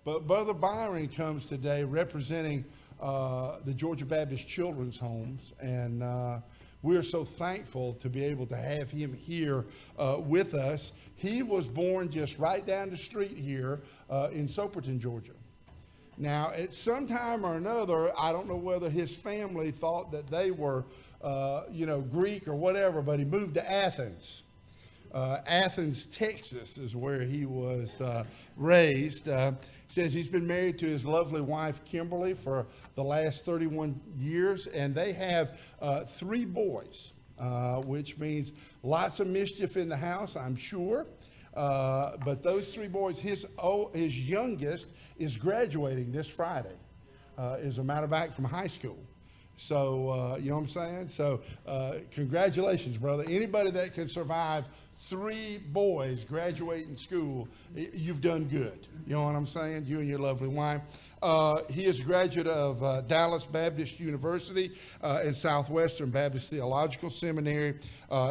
But Brother Byron comes today representing the Georgia Baptist Children's Homes, and we're so thankful to be able to have him here with us. He was born just right down the street here in Soperton, Georgia. Now, at some time or another, I don't know whether his family thought that they were, Greek or whatever, but he moved to Athens. Athens, Texas is where he was raised. Says he's been married to his lovely wife, Kimberly, for the last 31 years, and they have 3 boys, which means lots of mischief in the house, I'm sure. But those 3 boys, his youngest is graduating this Friday, as a matter of fact, from high school. So, you know what I'm saying? So, congratulations, brother. Anybody that can survive 3 boys graduating school, you've done good. You know what I'm saying? You and your lovely wife. He is a graduate of Dallas Baptist University and Southwestern Baptist Theological Seminary.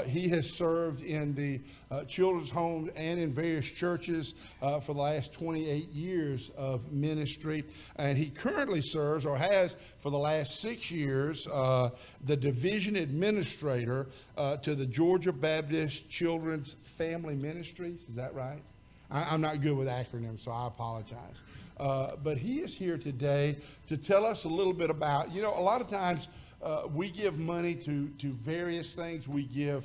He has served in the children's homes and in various churches for the last 28 years of ministry. And he currently serves, or has for the last 6 years, the division administrator to the Georgia Baptist Children's Family Ministries. Is that right? I'm not good with acronyms, so I apologize. But he is here today to tell us a little bit about, a lot of times we give money to various things. We give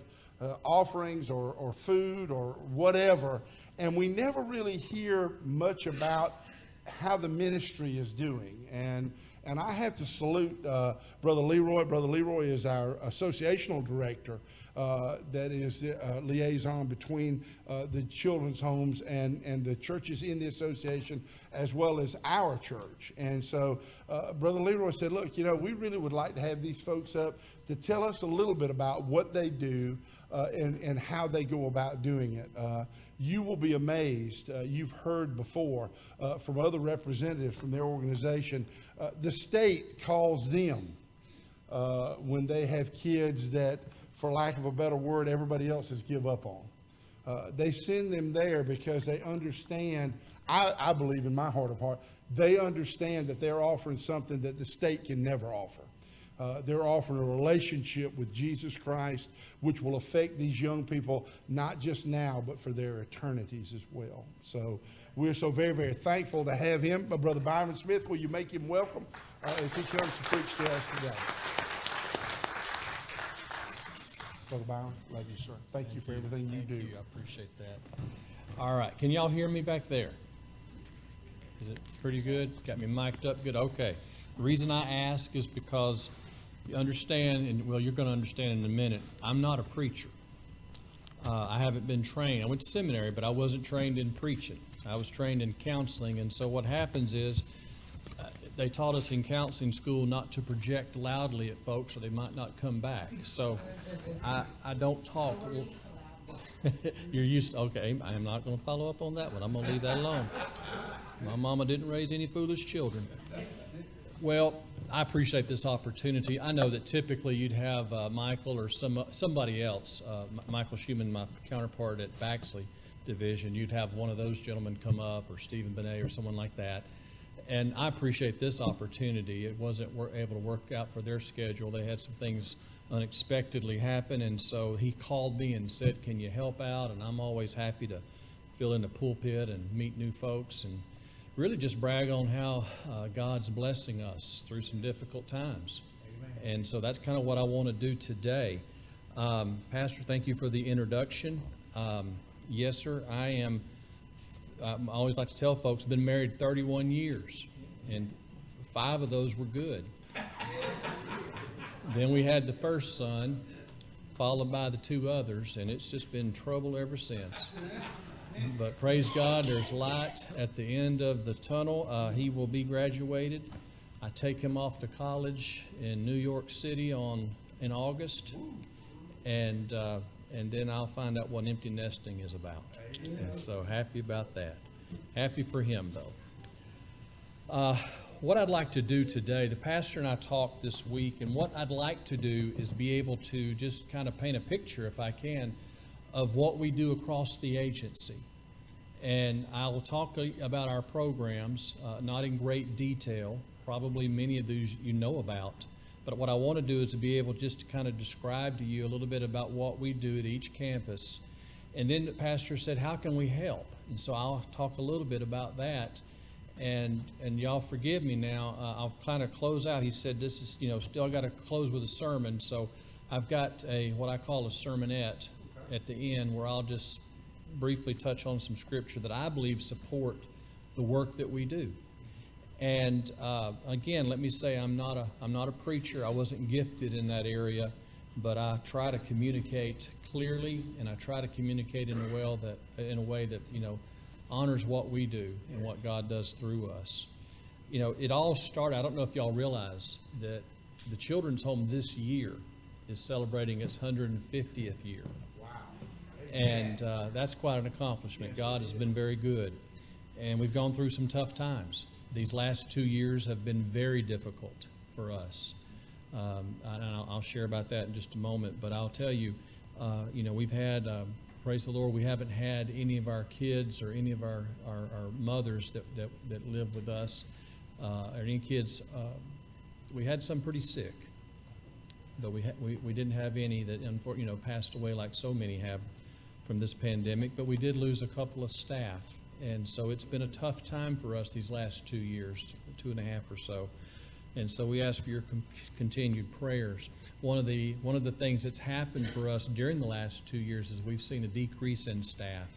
offerings or food or whatever, and we never really hear much about how the ministry is doing. And I have to salute Brother Leroy. Brother Leroy is our associational director that is liaison between the children's homes and the churches in the association, as well as our church. And so Brother Leroy said, look, we really would like to have these folks up to tell us a little bit about what they do and how they go about doing it. You will be amazed. You've heard before from other representatives from their organization. The state calls them when they have kids that, for lack of a better word, everybody else has give up on. They send them there because they understand, I believe in my heart of heart, they understand that they're offering something that the state can never offer. They're offering a relationship with Jesus Christ, which will affect these young people, not just now, but for their eternities as well. So we're so very, very thankful to have him. Brother Byrom Smith, will you make him welcome as he comes to preach to us today? Brother Byrom, love you, sir. Thank you for everything you do. Thank you. I appreciate that. All right. Can y'all hear me back there? Is it pretty good? Got me mic'd up good? Okay. The reason I ask is because you understand, and well, you're going to understand in a minute, I'm not a preacher. I haven't been trained. I went to seminary, but I wasn't trained in preaching. I was trained in counseling, and so what happens is they taught us in counseling school not to project loudly at folks or they might not come back. So I don't talk. You're used to, okay, I'm not going to follow up on that one. I'm going to leave that alone. My mama didn't raise any foolish children. Well, I appreciate this opportunity. I know that typically you'd have Michael or somebody else, Michael Schumann, my counterpart at Baxley Division, you'd have one of those gentlemen come up, or Stephen Benet or someone like that. And I appreciate this opportunity. It wasn't able to work out for their schedule. They had some things unexpectedly happen, and so he called me and said, can you help out? And I'm always happy to fill in the pulpit and meet new folks and really just brag on how God's blessing us through some difficult times. Amen. And so that's kind of what I want to do today. Pastor, thank you for the introduction. Yes, sir, I always like to tell folks, been married 31 years, and 5 of those were good. Then we had the first son, followed by the 2 others, and it's just been trouble ever since. But praise God, there's light at the end of the tunnel. He will be graduated. I take him off to college in New York City in August, and then I'll find out what empty nesting is about. And so happy about that. Happy for him, though. What I'd like to do today, the pastor and I talked this week, and what I'd like to do is be able to just kind of paint a picture, if I can, of what we do across the agency. And I will talk about our programs, not in great detail. Probably many of these you know about. But what I want to do is to be able just to kind of describe to you a little bit about what we do at each campus. And then the pastor said, how can we help? And so I'll talk a little bit about that. And y'all forgive me now. I'll kind of close out. He said this is, still got to close with a sermon. So I've got what I call a sermonette at the end where I'll just briefly touch on some scripture that I believe support the work that we do. And again, let me say I'm not a preacher. I wasn't gifted in that area, but I try to communicate clearly, and I try to communicate in a way that honors what we do and what God does through us. It all started. I don't know if y'all realize that the children's home this year is celebrating its 150th year. Wow. And that's quite an accomplishment. God has been very good. And we've gone through some tough times. These last 2 years have been very difficult for us. And I'll share about that in just a moment. But I'll tell you, we've had, praise the Lord, we haven't had any of our kids or any of our mothers that live with us, or any kids. We had some pretty sick. But we didn't have any that, unfortunately, passed away like so many have from this pandemic. But we did lose a couple of staff. And so it's been a tough time for us these last 2 years, 2.5 or so. And so we ask for your continued prayers. One of the things that's happened for us during the last 2 years is we've seen a decrease in staff.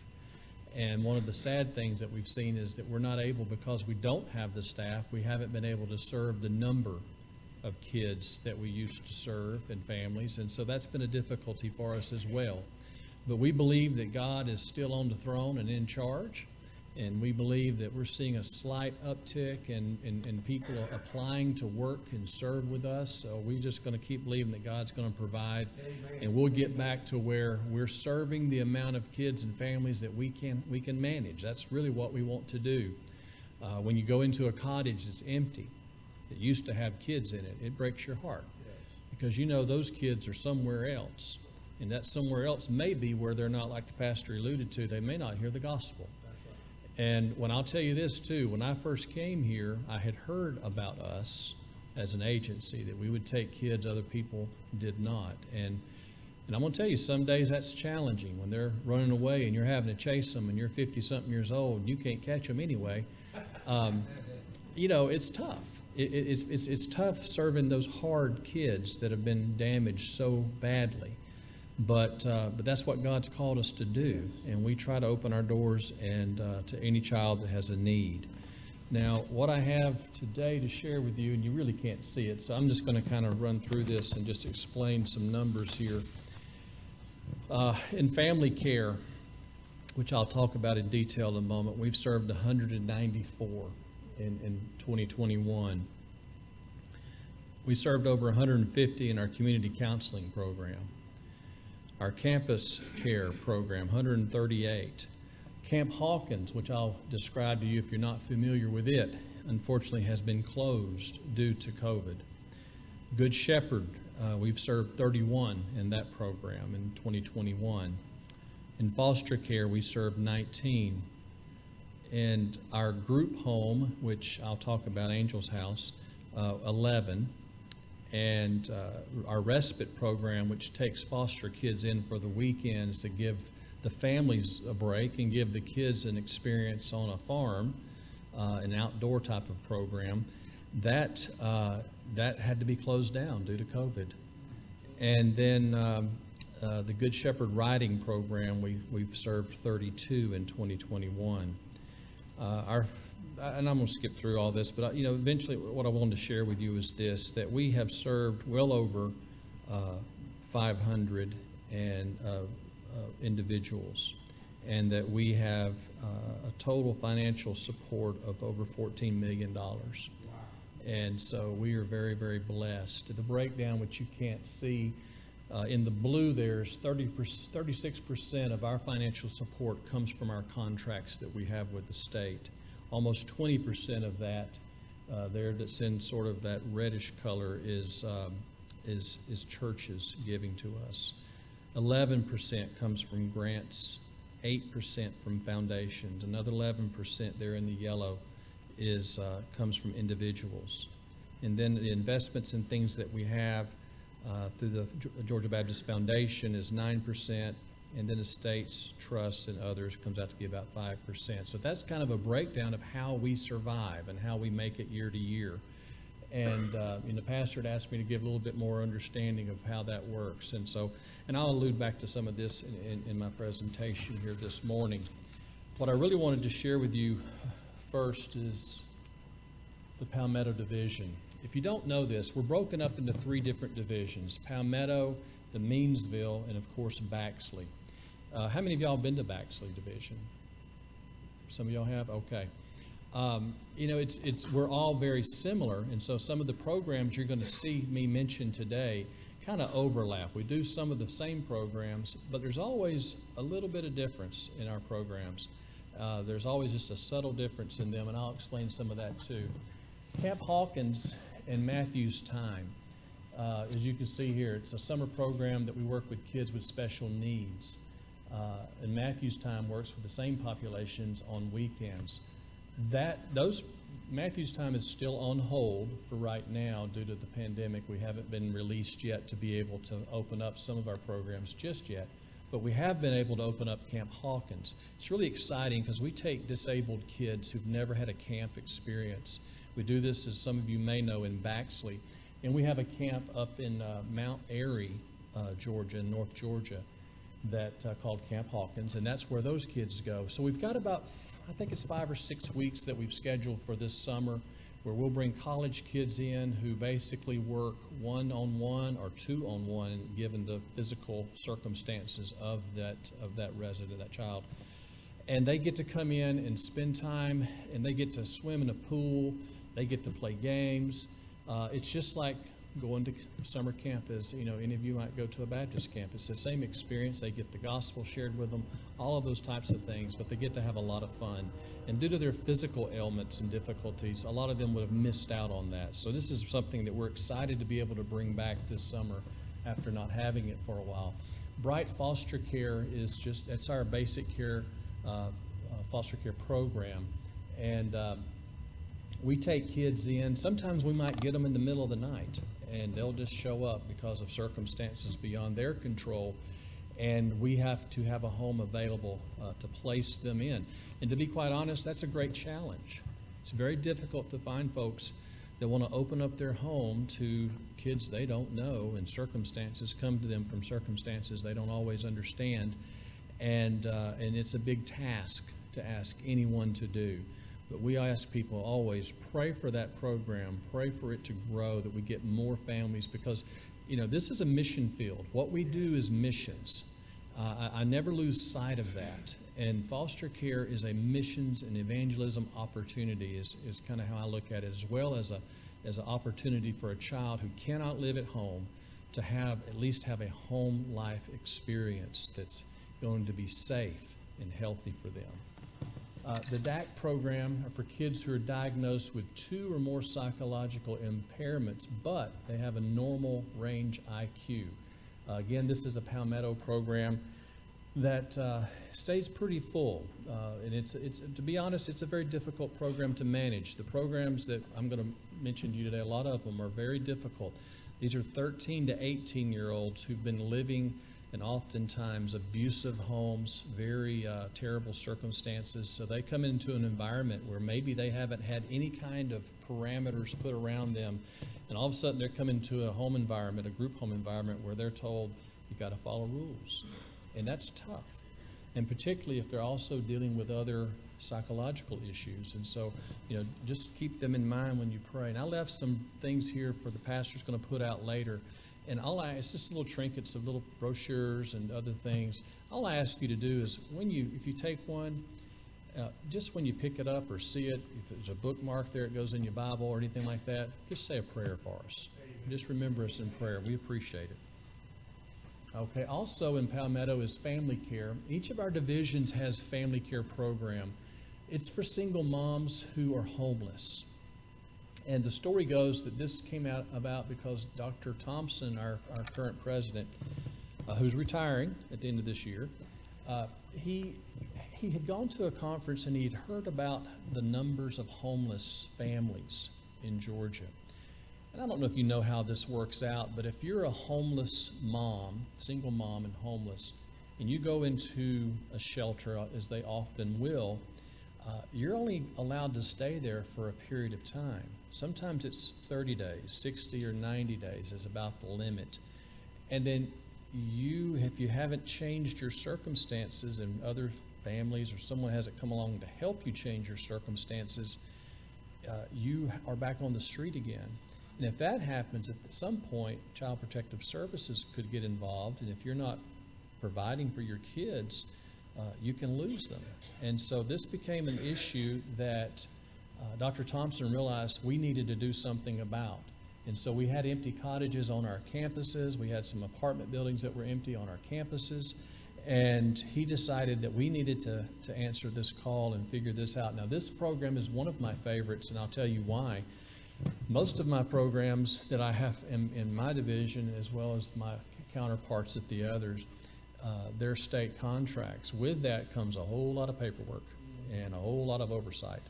And one of the sad things that we've seen is that we're not able, because we don't have the staff, we haven't been able to serve the number of kids that we used to serve and families. And so that's been a difficulty for us as well. But we believe that God is still on the throne and in charge. And we believe that we're seeing a slight uptick in people applying to work and serve with us. So we're just going to keep believing that God's going to provide. Amen. And we'll get back to where we're serving the amount of kids and families that we can manage. That's really what we want to do. When you go into a cottage that's empty, that used to have kids in it, it breaks your heart. Yes. Because those kids are somewhere else. And that somewhere else may be where they're not, like the pastor alluded to, they may not hear the gospel. And when I'll tell you this too, when I first came here, I had heard about us as an agency, that we would take kids other people did not. And I'm going to tell you, some days that's challenging when they're running away and you're having to chase them and you're 50-something years old and you can't catch them anyway. It's tough. It's tough serving those hard kids that have been damaged so badly. But that's what God's called us to do, and we try to open our doors and to any child that has a need. Now, what I have today to share with you, and you really can't see it, so I'm just going to kind of run through this and just explain some numbers here. In family care, which I'll talk about in detail in a moment, we've served 194 in 2021. We served over 150 in our community counseling program. Our campus care program, 138. Camp Hawkins, which I'll describe to you if you're not familiar with it, unfortunately has been closed due to COVID. Good Shepherd, we've served 31 in that program in 2021. In foster care, we served 19. And our group home, which I'll talk about, Angel's House, 11. And our respite program, which takes foster kids in for the weekends to give the families a break and give the kids an experience on a farm, an outdoor type of program, that had to be closed down due to COVID. And then the Good Shepherd Riding Program, we've served 32 in 2021. And I'm going to skip through all this, but eventually what I wanted to share with you is this, that we have served well over 500 individuals, and that we have a total financial support of over $14 million. Wow. And so we are very, very blessed. The breakdown, which you can't see, in the blue there's 36% of our financial support comes from our contracts that we have with the state. Almost 20% of that there that's in sort of that reddish color is churches giving to us. 11% comes from grants 8% from foundations. Another 11% there in the yellow comes from individuals. And then the investments in things that we have through the Georgia Baptist Foundation is 9%, and then estates, trusts, and others comes out to be about 5%. So that's kind of a breakdown of how we survive and how we make it year to year. And the pastor had asked me to give a little bit more understanding of how that works. And I'll allude back to some of this in my presentation here this morning. What I really wanted to share with you first is the Palmetto Division. If you don't know this, we're broken up into 3 different divisions: Palmetto, the Meansville, and of course Baxley. How many of y'all been to Baxley Division? Some of y'all have? Okay. We're all very similar, and so some of the programs you're going to see me mention today kind of overlap. We do some of the same programs, but there's always a little bit of difference in our programs. There's always just a subtle difference in them, and I'll explain some of that too. Camp Hawkins and Matthew's Time. As you can see here, it's a summer program that we work with kids with special needs. And Matthew's Time works with the same populations on weekends. Matthew's Time is still on hold for right now due to the pandemic. We haven't been released yet to be able to open up some of our programs just yet, but we have been able to open up Camp Hawkins. It's really exciting because we take disabled kids who've never had a camp experience. We do this, as some of you may know, in Baxley, and we have a camp up in Mount Airy, Georgia, in North Georgia, that called Camp Hawkins, and that's where those kids go. So we've got about, I think it's 5 or 6 weeks that we've scheduled for this summer, where we'll bring college kids in who basically work 1-on-1 or 2-on-1, given the physical circumstances of that resident, that child. And they get to come in and spend time, and they get to swim in a pool, they get to play games. It's just like going to summer camp, as any of you might go to a Baptist camp. It's the same experience. They get the gospel shared with them, all of those types of things, but they get to have a lot of fun. And due to their physical ailments and difficulties, a lot of them would have missed out on that. So this is something that we're excited to be able to bring back this summer after not having it for a while. Bright Foster Care that's our basic care foster care program. And we take kids in. Sometimes we might get them in the middle of the night, and they'll just show up because of circumstances beyond their control, and we have to have a home available to place them in. And to be quite honest, that's a great challenge. It's very difficult to find folks that want to open up their home to kids they don't know, and circumstances come to them from circumstances they don't always understand, and it's a big task to ask anyone to do. But we ask people always, pray for that program, pray for it to grow, that we get more families, because this is a mission field. What we do is missions. I never lose sight of that. And foster care is a missions and evangelism opportunity, is kind of how I look at it, as well as an opportunity for a child who cannot live at home to at least have a home life experience that's going to be safe and healthy for them. The DAC program are for kids who are diagnosed with 2 or more psychological impairments, but they have a normal range IQ. Again, this is a Palmetto program that stays pretty full. And it's to be honest, it's a very difficult program to manage. The programs that I'm going to mention to you today, a lot of them are very difficult. These are 13 to 18-year-olds who've been living in oftentimes abusive homes, very terrible circumstances. So they come into an environment where maybe they haven't had any kind of parameters put around them, and all of a sudden they're coming to a home environment, a group home environment, where they're told, you've got to follow rules. And that's tough. And particularly if they're also dealing with other psychological issues. And so, just keep them in mind when you pray. And I left some things here for the pastor's going to put out later. And it's just little trinkets of little brochures and other things. All I ask you to do is, if you take one, just when you pick it up or see it, if there's a bookmark there, it goes in your Bible or anything like that, just say a prayer for us. Just remember us in prayer. We appreciate it. Okay, also in Palmetto is family care. Each of our divisions has family care program. It's for single moms who are homeless. And the story goes that this came about because Dr. Thompson, our current president, who's retiring at the end of this year, he had gone to a conference and he had heard about the numbers of homeless families in Georgia. And I don't know if you know how this works out, but if you're a homeless mom, single mom and homeless, and you go into a shelter, as they often will, you're only allowed to stay there for a period of time. Sometimes it's 30 days, 60 or 90 days is about the limit. And then if you haven't changed your circumstances and other families or someone hasn't come along to help you change your circumstances, you are back on the street again. And if that happens, at some point, Child Protective Services could get involved, and if you're not providing for your kids, you can lose them. And so this became an issue that Dr. Thompson realized we needed to do something about. And so we had empty cottages on our campuses. We had some apartment buildings that were empty on our campuses. And he decided that we needed to answer this call and figure this out. Now, this program is one of my favorites, and I'll tell you why. Most of my programs that I have in my division, as well as my counterparts at the others, they're state contracts. With that comes a whole lot of paperwork and a whole lot of oversight.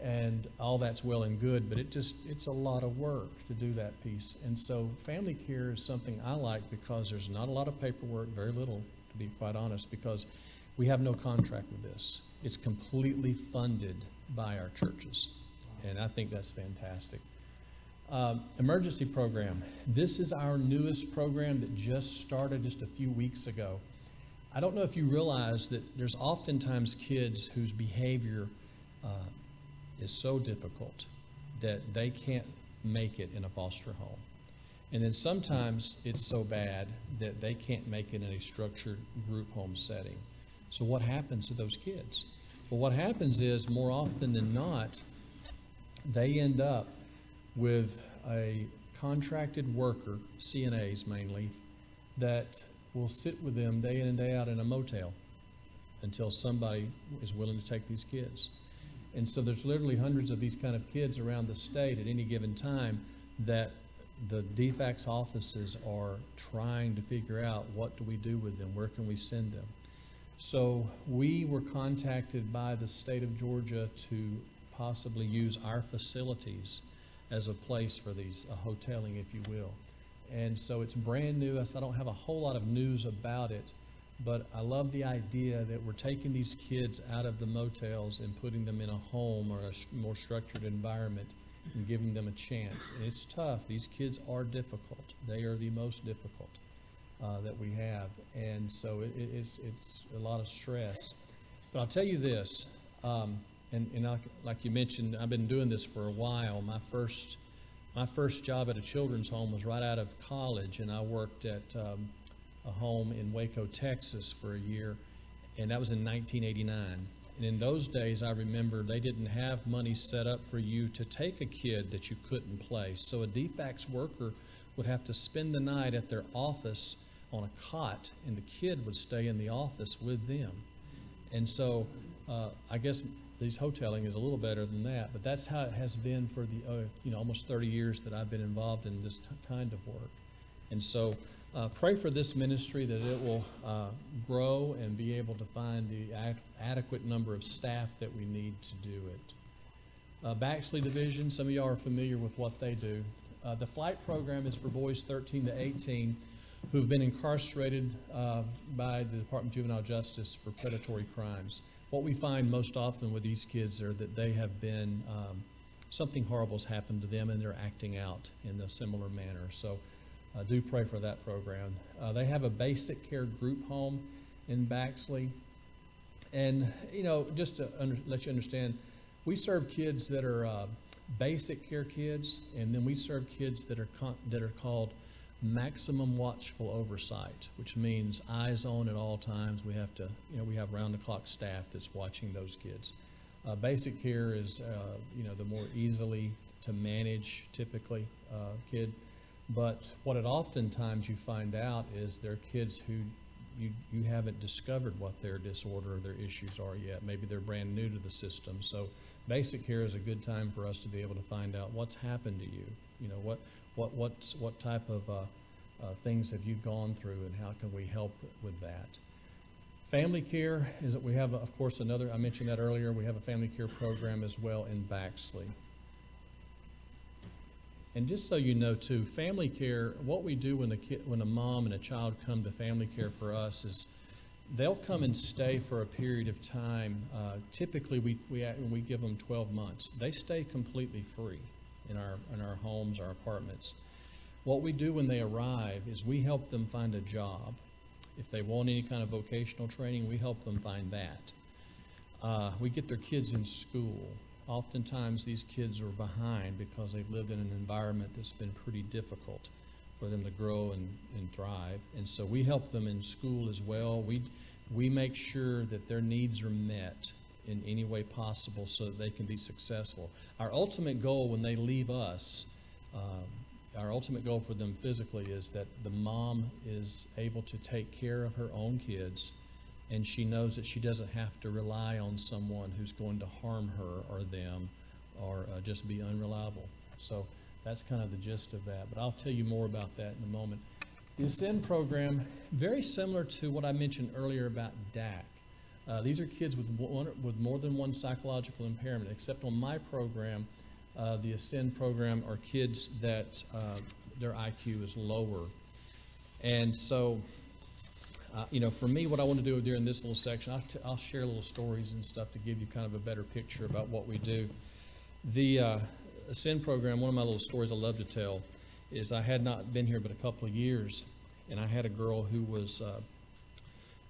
And all that's well and good, but it's a lot of work to do that piece. And so family care is something I like because there's not a lot of paperwork, very little, to be quite honest, because we have no contract with this. It's completely funded by our churches, and I think that's fantastic. Emergency program. This is our newest program that just started just a few weeks ago. I don't know if you realize that there's oftentimes kids whose behavior is so difficult that they can't make it in a foster home. And then sometimes it's so bad that they can't make it in a structured group home setting. So what happens to those kids? Well, what happens is, more often than not, they end up with a contracted worker, CNAs mainly, that will sit with them day in and day out in a motel until somebody is willing to take these kids. And so there's literally hundreds of these kind of kids around the state at any given time that the DFACS offices are trying to figure out, what do we do with them? Where can we send them? So we were contacted by the state of Georgia to possibly use our facilities as a place for these, hoteling, if you will. And so it's brand new. I don't have a whole lot of news about it, but I love the idea that we're taking these kids out of the motels and putting them in a home or a more structured environment and giving them a chance. And it's tough. These kids are difficult. They are the most difficult that we have. And so it's a lot of stress. But I'll tell you this, like you mentioned, I've been doing this for a while. My first job at a children's home was right out of college, and I worked at a home in Waco, Texas for a year, and that was in 1989. And in those days, I remember they didn't have money set up for you to take a kid that you couldn't place. So a DFACS worker would have to spend the night at their office on a cot, and the kid would stay in the office with them. And so I guess these hoteling is a little better than that, but that's how it has been for the almost 30 years that I've been involved in this kind of work. And so pray for this ministry that it will grow and be able to find the adequate number of staff that we need to do it. Baxley Division, some of y'all are familiar with what they do. The flight program is for boys 13 to 18 who've been incarcerated by the Department of Juvenile Justice for predatory crimes. What we find most often with these kids are that they have been, something horrible has happened to them and they're acting out in a similar manner. So do pray for that program. They have a basic care group home in Baxley. And, just to let you understand, we serve kids that are basic care kids, and then we serve kids that are called maximum watchful oversight, which means eyes on at all times. We have to, we have round-the-clock staff that's watching those kids. Basic care is, the more easily to manage, typically, kid. But what it oftentimes you find out is they're kids who you haven't discovered what their disorder or their issues are yet. Maybe they're brand new to the system. So basic care is a good time for us to be able to find out what's happened to you. What type of things have you gone through, and how can we help with that? Family care is that we have, of course, I mentioned that earlier, we have a family care program as well in Baxley. And just so you know too, family care, what we do when a mom and a child come to family care for us is they'll come and stay for a period of time. Typically, we give them 12 months. They stay completely free in our homes, our apartments. What we do when they arrive is we help them find a job. If they want any kind of vocational training, we help them find that. We get their kids in school. Oftentimes, these kids are behind because they've lived in an environment that's been pretty difficult for them to grow and thrive. And so we help them in school as well. We make sure that their needs are met in any way possible so that they can be successful. Our ultimate goal when they leave us, our ultimate goal for them physically is that the mom is able to take care of her own kids, and she knows that she doesn't have to rely on someone who's going to harm her or them or just be unreliable. So that's kind of the gist of that, but I'll tell you more about that in a moment. The Ascend program, very similar to what I mentioned earlier about DAC. These are kids with more than one psychological impairment, except on my program, the Ascend program are kids that their IQ is lower. And so, for me, what I want to do during this little section, I'll share little stories and stuff to give you kind of a better picture about what we do. The Ascend program, one of my little stories I love to tell is I had not been here but a couple of years, and I had a girl who was,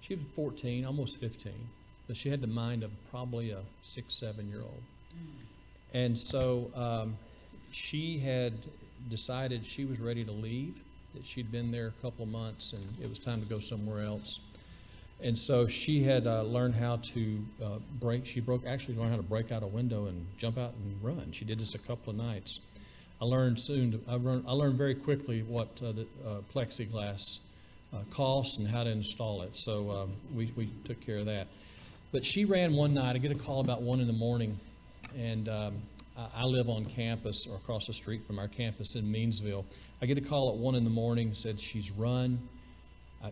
she was 14, almost 15, but she had the mind of probably a 6, 7-year-old. And so she had decided she was ready to leave, that she'd been there a couple of months and it was time to go somewhere else. And so she had learned how to actually learned how to break out a window and jump out and run. She did this a couple of nights. I learned very quickly what the plexiglass costs and how to install it. So we took care of that. But she ran one night. I get a call about 1 in the morning, and I live on campus or across the street from our campus in Meansville. I get a call at 1 in the morning, said she's run.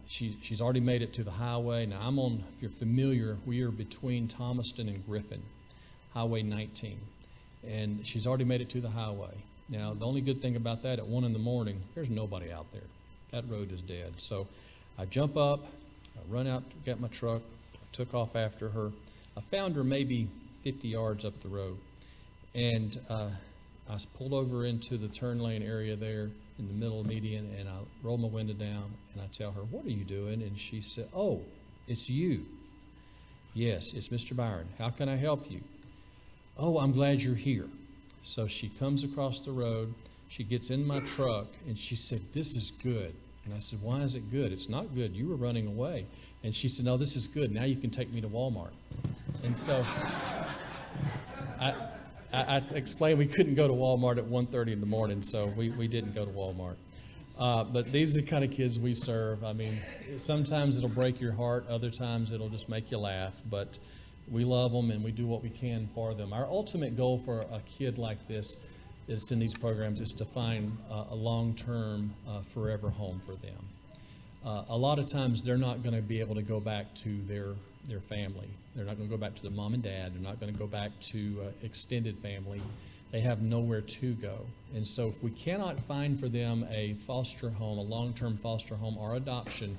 She's already made it to the highway. Now if you're familiar, we are between Thomaston and Griffin, Highway 19. And she's already made it to the highway. Now, the only good thing about that, at 1 in the morning, there's nobody out there. That road is dead. So I jump up, I run out, get my truck, took off after her. I found her maybe 50 yards up the road. And I pulled over into the turn lane area there in the middle of the median, and I roll my window down, and I tell her, "What are you doing?" And she said, "Oh, it's you." "Yes, it's Mr. Byron. How can I help you?" "Oh, I'm glad you're here." So she comes across the road, she gets in my truck, and she said, "This is good." And I said, "Why is it good?" "It's not good. You were running away." And she said, "No, this is good. Now you can take me to Walmart." And so I explained we couldn't go to Walmart at 1:30 in the morning, so we didn't go to Walmart. But these are the kind of kids we serve. I mean, sometimes it'll break your heart, other times it'll just make you laugh, but we love them and we do what we can for them. Our ultimate goal for a kid like this that's in these programs is to find a long-term, forever home for them. A lot of times they're not going to be able to go back to their family. They're not going to go back to their mom and dad. They're not going to go back to extended family. They have nowhere to go. And so if we cannot find for them a foster home, a long-term foster home or adoption,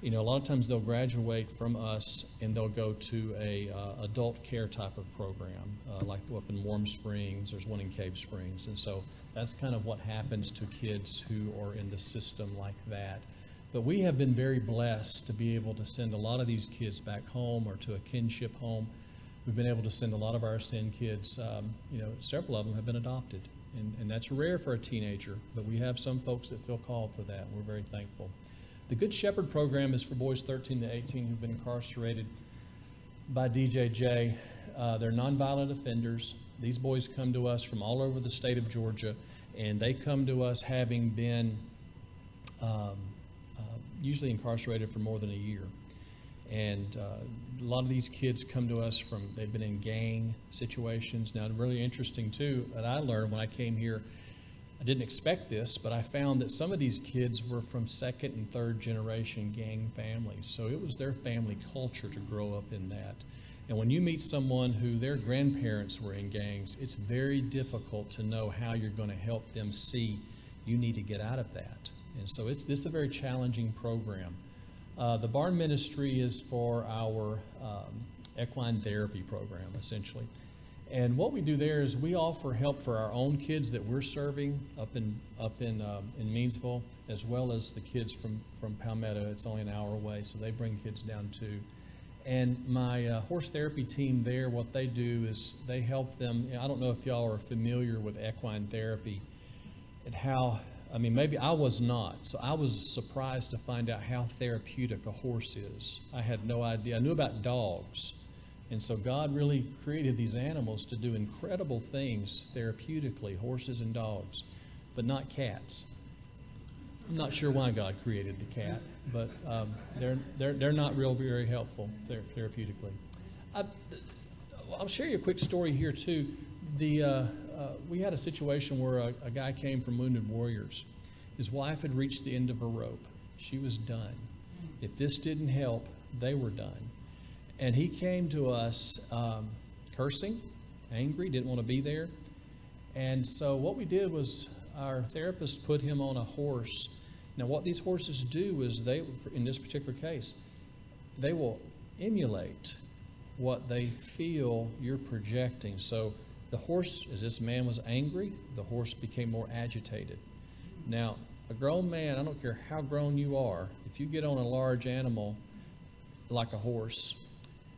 a lot of times they'll graduate from us and they'll go to a adult care type of program, like up in Warm Springs. There's one in Cave Springs. And so that's kind of what happens to kids who are in the system like that. But we have been very blessed to be able to send a lot of these kids back home or to a kinship home. We've been able to send a lot of our Ascend kids, several of them have been adopted. And that's rare for a teenager, but we have some folks that feel called for that. We're very thankful. The Good Shepherd program is for boys 13 to 18 who've been incarcerated by DJJ. They're nonviolent offenders. These boys come to us from all over the state of Georgia, and they come to us having been usually incarcerated for more than a year. And a lot of these kids come to us they've been in gang situations. Now, really interesting too, that I learned when I came here, I didn't expect this, but I found that some of these kids were from second and third generation gang families. So it was their family culture to grow up in that. And when you meet someone who their grandparents were in gangs, it's very difficult to know how you're going to help them see you need to get out of that. And so this is a very challenging program. The Barn Ministry is for our equine therapy program, essentially. And what we do there is we offer help for our own kids that we're serving up in Meansville, as well as the kids from Palmetto. It's only an hour away, so they bring kids down too. And my horse therapy team there, what they do is they help them. I don't know if y'all are familiar with equine therapy and how, I mean, maybe I was not. So I was surprised to find out how therapeutic a horse is. I had no idea. I knew about dogs. And so God really created these animals to do incredible things therapeutically, horses and dogs, but not cats. I'm not sure why God created the cat, but they're not very helpful therapeutically. I'll share you a quick story here too. We had a situation where a guy came from Wounded Warriors. His wife had reached the end of her rope. She was done. If this didn't help, they were done. And he came to us cursing, angry, didn't want to be there. And so what we did was our therapist put him on a horse. Now what these horses do is in this particular case, they will emulate what they feel you're projecting. So the horse, as this man was angry, the horse became more agitated. Now, a grown man, I don't care how grown you are, if you get on a large animal like a horse,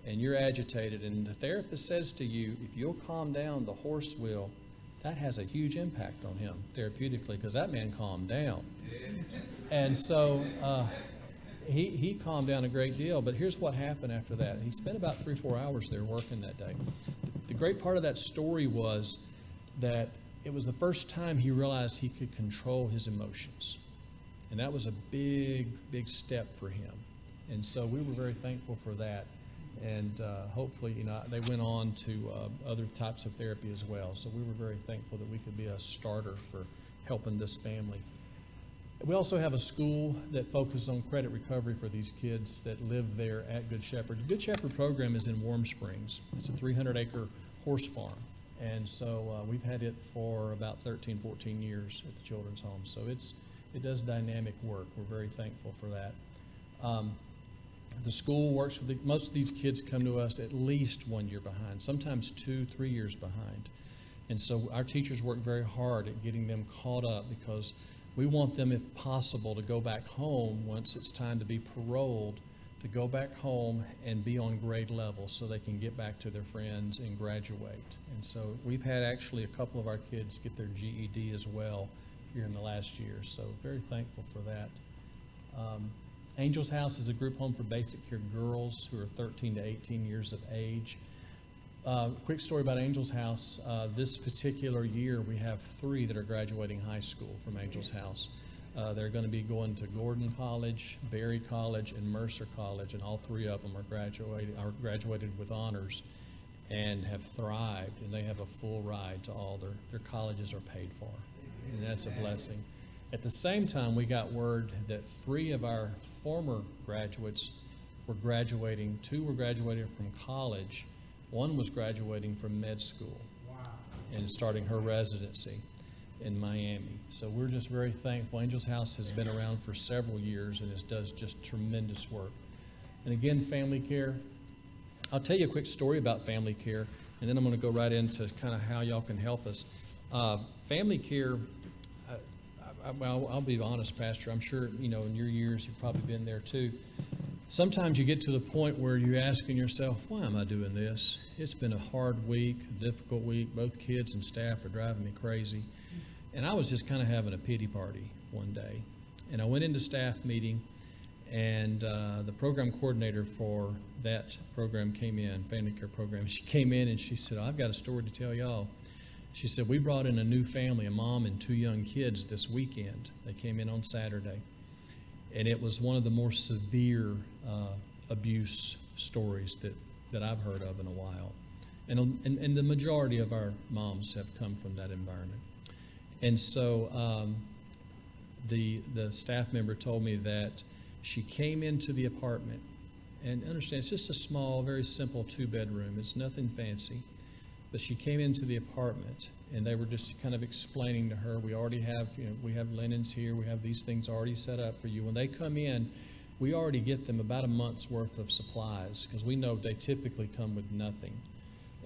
and you're agitated, and the therapist says to you, if you'll calm down, the horse will, that has a huge impact on him therapeutically, because that man calmed down. And so he calmed down a great deal, but here's what happened after that. He spent about 3-4 hours there working that day. The great part of that story was that it was the first time he realized he could control his emotions. And that was a big, big step for him. And so we were very thankful for that. And hopefully, they went on to other types of therapy as well. So we were very thankful that we could be a starter for helping this family. We also have a school that focuses on credit recovery for these kids that live there at Good Shepherd. The Good Shepherd program is in Warm Springs. It's a 300-acre horse farm. And so we've had it for about 13, 14 years at the children's home. So it does dynamic work. We're very thankful for that. The school works with most of these kids come to us at least 1 year behind, sometimes 2-3 years behind. And so our teachers work very hard at getting them caught up, because we want them, if possible, to go back home once it's time to be paroled, to go back home and be on grade level so they can get back to their friends and graduate. And so we've had actually a couple of our kids get their GED as well here in the last year. So very thankful for that. Angel's House is a group home for basic care girls who are 13 to 18 years of age. Quick story about Angel's House. This particular year, we have 3 that are graduating high school from Angel's House. They're going to be going to Gordon College, Berry College, and Mercer College, and all 3 of them are graduated with honors and have thrived, and they have a full ride to all their colleges are paid for, and that's a blessing. At the same time, we got word that 3 of our former graduates were graduating. 2 were graduating from college. 1 was graduating from med school. Wow. And starting her residency in Miami. So we're just very thankful. Angel's House has been around for several years, and it does just tremendous work. And again, family care. I'll tell you a quick story about family care, and then I'm going to go right into kind of how y'all can help us. Family care, well, I'll be honest, Pastor. I'm sure, in your years, you've probably been there too. Sometimes you get to the point where you're asking yourself, why am I doing this? It's been a hard week, a difficult week. Both kids and staff are driving me crazy. And I was just kind of having a pity party one day. And I went into staff meeting, and the program coordinator for that program came in, family care program. She came in and she said, I've got a story to tell y'all. She said, we brought in a new family, a mom and 2 young kids this weekend. They came in on Saturday. And it was one of the more severe abuse stories that I've heard of in a while. And the majority of our moms have come from that environment. And so the staff member told me that she came into the apartment, and understand, it's just a small, very simple 2-bedroom. It's nothing fancy. But she came into the apartment, and they were just kind of explaining to her, we already have, we have linens here, we have these things already set up for you. When they come in, we already get them about a month's worth of supplies, because we know they typically come with nothing.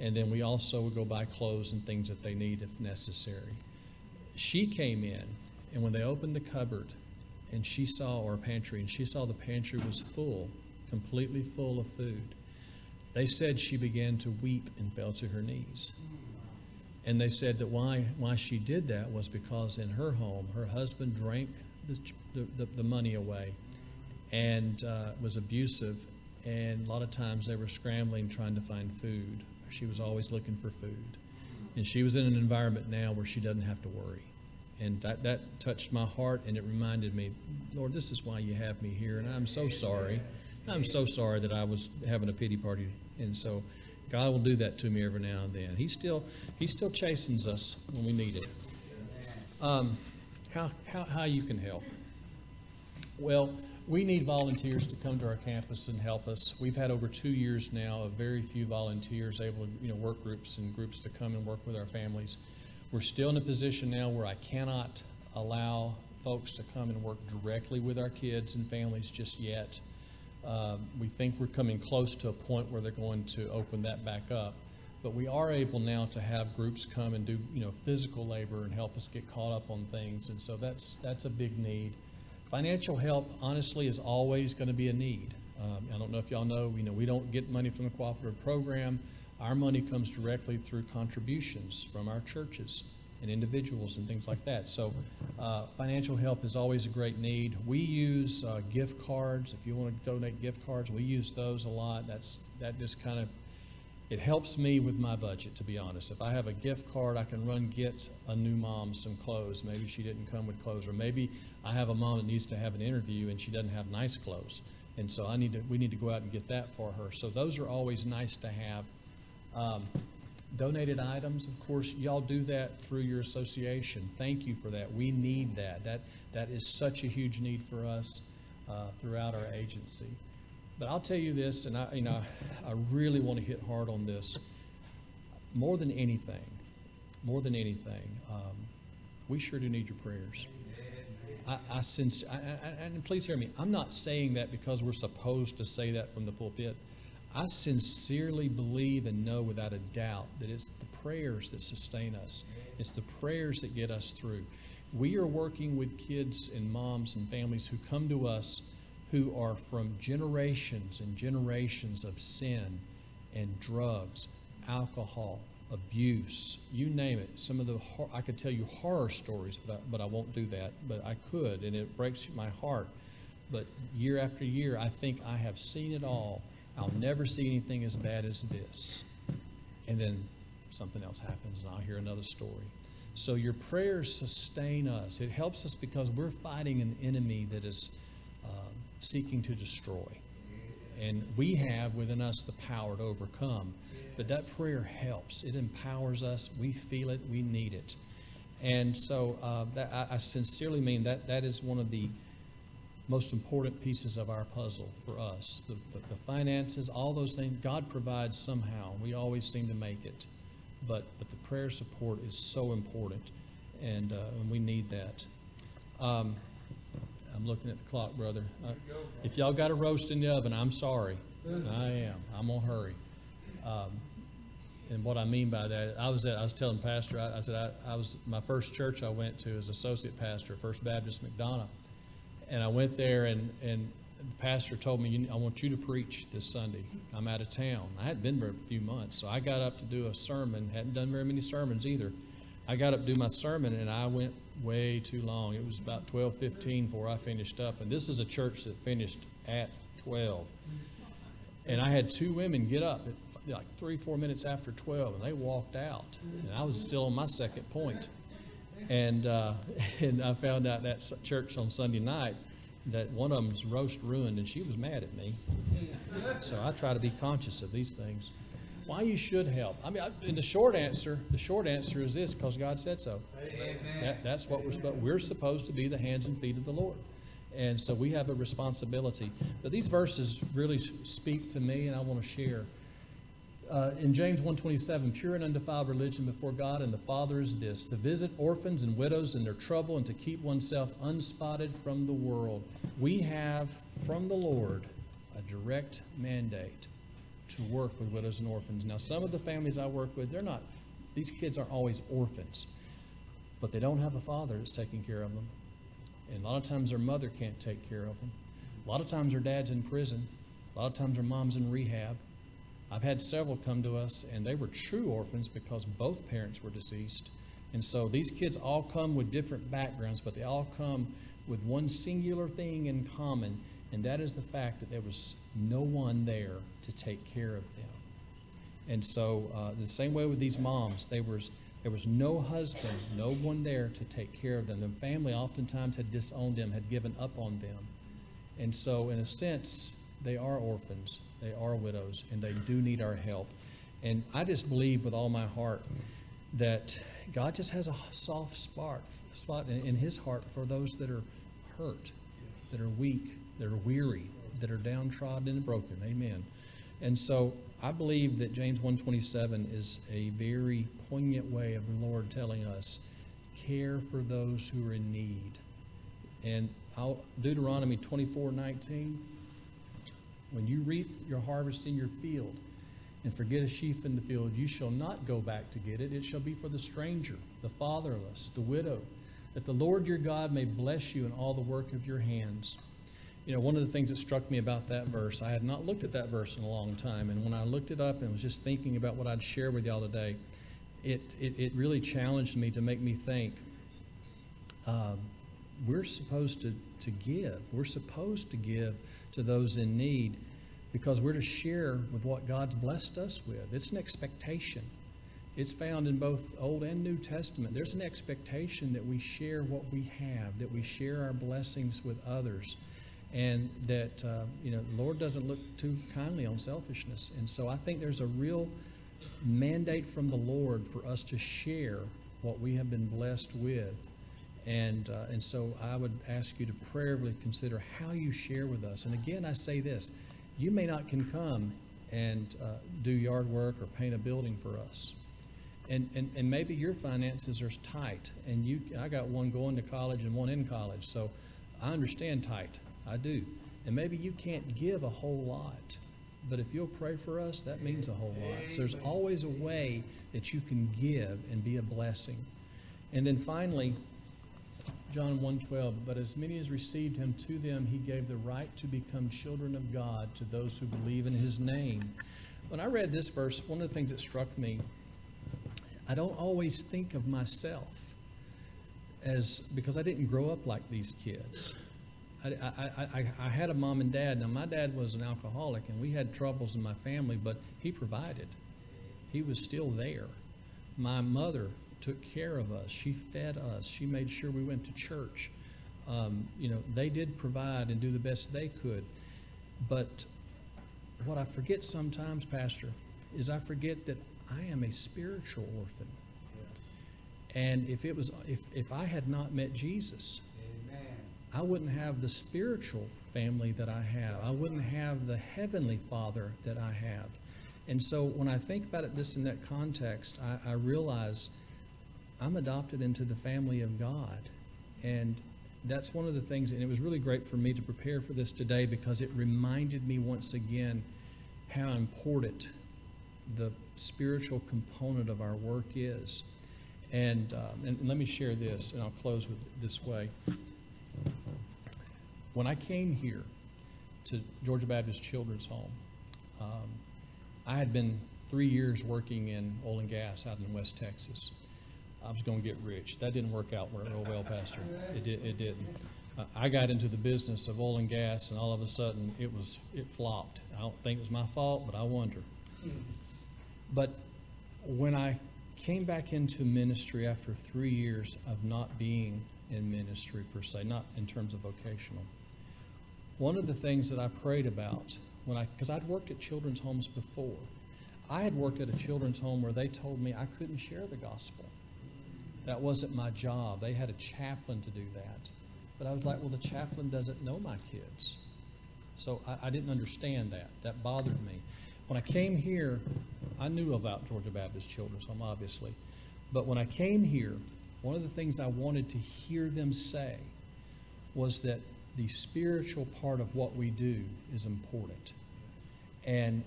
And then we also would go buy clothes and things that they need if necessary. She came in, and when they opened the cupboard, and she saw our pantry, and she saw the pantry was full, completely full of food, they said she began to weep and fell to her knees. And they said that why she did that was because in her home, her husband drank the money away and was abusive, and a lot of times they were scrambling trying to find food. She was always looking for food. And she was in an environment now where she doesn't have to worry. And that touched my heart, and it reminded me, Lord, this is why you have me here, and I'm so sorry. I'm so sorry that I was having a pity party. And so God will do that to me every now and then. He still chastens us when we need it. How you can help? Well, we need volunteers to come to our campus and help us. We've had over 2 years now of very few volunteers able to, work groups and groups to come and work with our families. We're still in a position now where I cannot allow folks to come and work directly with our kids and families just yet. We think we're coming close to a point where they're going to open that back up. But we are able now to have groups come and do, physical labor and help us get caught up on things. And so that's a big need. Financial help, honestly, is always going to be a need. I don't know if y'all know, we don't get money from the cooperative program. Our money comes directly through contributions from our churches and individuals and things like that. So financial help is always a great need. We use gift cards. If you want to donate gift cards, we use those a lot. That just kind of, it helps me with my budget, to be honest. If I have a gift card, I can get a new mom some clothes. Maybe she didn't come with clothes, or maybe I have a mom that needs to have an interview and she doesn't have nice clothes. And so we need to go out and get that for her. So those are always nice to have. Donated items, of course, y'all do that through your association. Thank you for that. We need that. That is such a huge need for us throughout our agency. But I'll tell you this, and I really want to hit hard on this. More than anything, we sure do need your prayers. And please hear me. I'm not saying that because we're supposed to say that from the pulpit. I sincerely believe and know without a doubt that it's the prayers that sustain us. It's the prayers that get us through. We are working with kids and moms and families who come to us who are from generations and generations of sin and drugs, alcohol, abuse, you name it. Some of I could tell you horror stories, but I won't do that. But I could, and it breaks my heart. But year after year, I think I have seen it all. I'll never see anything as bad as this. And then something else happens, and I'll hear another story. So your prayers sustain us. It helps us because we're fighting an enemy that is seeking to destroy. And we have within us the power to overcome. But that prayer helps. It empowers us. We feel it. We need it. And so I sincerely mean that is one of the most important pieces of our puzzle for us. The finances, all those things, God provides somehow. We always seem to make it. But the prayer support is so important, and we need that. I'm looking at the clock, brother. If y'all got a roast in the oven, I'm sorry. I am. I'm going to hurry. And what I mean by that, I was telling Pastor, I said I was my first church I went to as associate pastor, First Baptist McDonough. And I went there, and the pastor told me, I want you to preach this Sunday. I'm out of town. I hadn't been there a few months, so I got up to do a sermon. Hadn't done very many sermons either. I got up to do my sermon, and I went way too long. It was about 12:15 before I finished up. And this is a church that finished at 12. And I had two women get up at like 3-4 minutes after 12, and they walked out. And I was still on my second point. And I found out that church on Sunday night that one of them's roast ruined, and she was mad at me. So I try to be conscious of these things. Why you should help? I mean, and the short answer is this: because God said so. Amen. That's what we're supposed to be, the hands and feet of the Lord, and so we have a responsibility. But these verses really speak to me, and I want to share. In James 1:27, pure and undefiled religion before God and the Father is this: to visit orphans and widows in their trouble, and to keep oneself unspotted from the world. We have from the Lord a direct mandate to work with widows and orphans. Now, some of the families I work with, these kids aren't always orphans, but they don't have a father that's taking care of them. And a lot of times their mother can't take care of them. A lot of times their dad's in prison. A lot of times their mom's in rehab. I've had several come to us, and they were true orphans because both parents were deceased. And so these kids all come with different backgrounds, but they all come with one singular thing in common, and that is the fact that there was no one there to take care of them. And so the same way with these moms, there was no husband, no one there to take care of them. The family oftentimes had disowned them, had given up on them. And so in a sense, they are orphans, they are widows, and they do need our help. And I just believe with all my heart that God just has a soft spot in his heart for those that are hurt, that are weak, that are weary, that are downtrodden and broken. Amen. And so I believe that James 1:27 is a very poignant way of the Lord telling us, care for those who are in need. And Deuteronomy 24:19, when you reap your harvest in your field and forget a sheaf in the field, you shall not go back to get it. It shall be for the stranger, the fatherless, the widow, that the Lord your God may bless you in all the work of your hands. You know, one of the things that struck me about that verse, I had not looked at that verse in a long time, and when I looked it up and was just thinking about what I'd share with y'all today, it really challenged me to make me think, we're supposed to give. We're supposed to give to those in need because we're to share with what God's blessed us with. It's an expectation. It's found in both Old and New Testament. There's an expectation that we share what we have, that we share our blessings with others, and that the Lord doesn't look too kindly on selfishness. And so I think there's a real mandate from the Lord for us to share what we have been blessed with. And so I would ask you to prayerfully consider how you share with us. And again, I say this: you may not can come and do yard work or paint a building for us. And maybe your finances are tight, and I got one going to college and one in college, so I understand tight. I do. And maybe you can't give a whole lot, but if you'll pray for us, that means a whole lot. So there's always a way that you can give and be a blessing. And then finally, John 1:12, but as many as received him, to them he gave the right to become children of God, to those who believe in his name. When I read this verse, one of the things that struck me, I don't always think of myself because I didn't grow up like these kids. I had a mom and dad. Now, my dad was an alcoholic, and we had troubles in my family, but he provided. He was still there. My mother took care of us. She fed us. She made sure we went to church. They did provide and do the best they could. But what I forget sometimes, Pastor, is I forget that I am a spiritual orphan. And if I had not met Jesus, I wouldn't have the spiritual family that I have. I wouldn't have the heavenly Father that I have. And so when I think about it in that context, I realize I'm adopted into the family of God. And that's one of the things, and it was really great for me to prepare for this today because it reminded me once again how important the spiritual component of our work is. And let me share this, and I'll close with this way. When I came here to Georgia Baptist Children's Home, I had been 3 years working in oil and gas out in West Texas. I was going to get rich. That didn't work out real well, Pastor. It didn't. I got into the business of oil and gas, and all of a sudden it flopped. I don't think it was my fault, but I wonder. But when I came back into ministry after 3 years of not being in ministry per se, not in terms of vocational, one of the things that I prayed about because I'd worked at children's homes before, I had worked at a children's home where they told me I couldn't share the gospel. That wasn't my job. They had a chaplain to do that. But I was like, well, the chaplain doesn't know my kids. So I didn't understand that. That bothered me. When I came here, I knew about Georgia Baptist Children's Home, obviously. But when I came here, one of the things I wanted to hear them say was that the spiritual part of what we do is important. And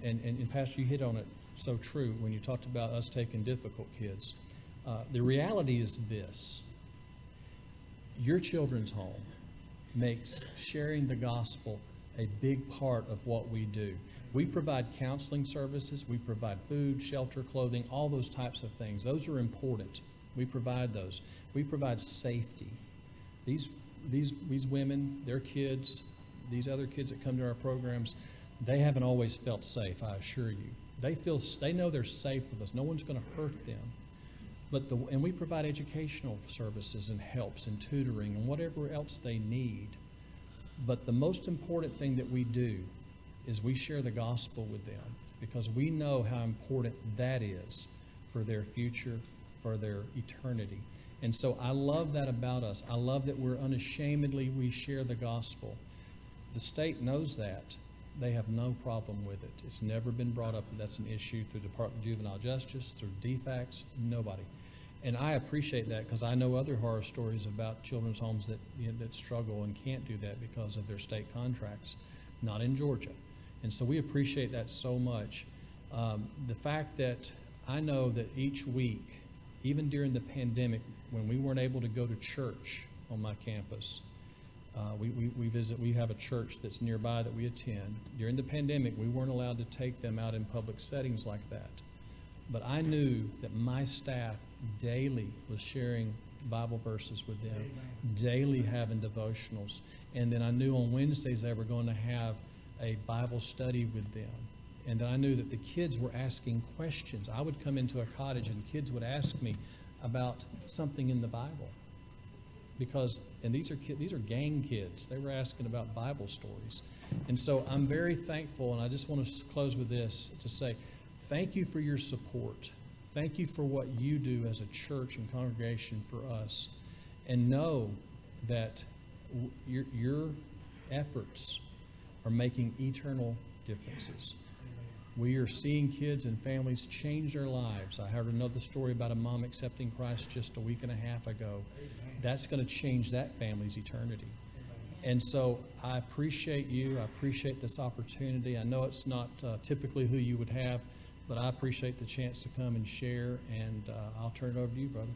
Pastor, you hit on it so true when you talked about us taking difficult kids. The reality is this. Your children's home makes sharing the gospel a big part of what we do. We provide counseling services, we provide food, shelter, clothing, all those types of things. Those are important. We provide those. We provide safety. These women, their kids, these other kids that come to our programs, they haven't always felt safe, I assure you. They know they're safe with us. No one's going to hurt them. And we provide educational services and helps and tutoring and whatever else they need. But the most important thing that we do is we share the gospel with them because we know how important that is for their future, for their eternity. And so I love that about us. I love that we share the gospel. The state knows that. They have no problem with it. It's never been brought up that that's an issue through the Department of Juvenile Justice, through DFACS, nobody. And I appreciate that because I know other horror stories about children's homes that struggle and can't do that because of their state contracts, not in Georgia. And so we appreciate that so much. The fact that I know that each week, even during the pandemic, when we weren't able to go to church on my campus, we have a church that's nearby that we attend. During the pandemic, we weren't allowed to take them out in public settings like that. But I knew that my staff daily was sharing Bible verses with them, daily having devotionals. And then I knew on Wednesdays they were going to have a Bible study with them. And then I knew that the kids were asking questions. I would come into a cottage and kids would ask me about something in the Bible. And these are gang kids. They were asking about Bible stories. And so I'm very thankful, and I just want to close with this to say, thank you for your support. Thank you for what you do as a church and congregation for us. And know that your efforts are making eternal differences. We are seeing kids and families change their lives. I heard another story about a mom accepting Christ just a week and a half ago. That's going to change that family's eternity. And so I appreciate you. I appreciate this opportunity. I know it's not typically who you would have, but I appreciate the chance to come and share, and I'll turn it over to you, brother.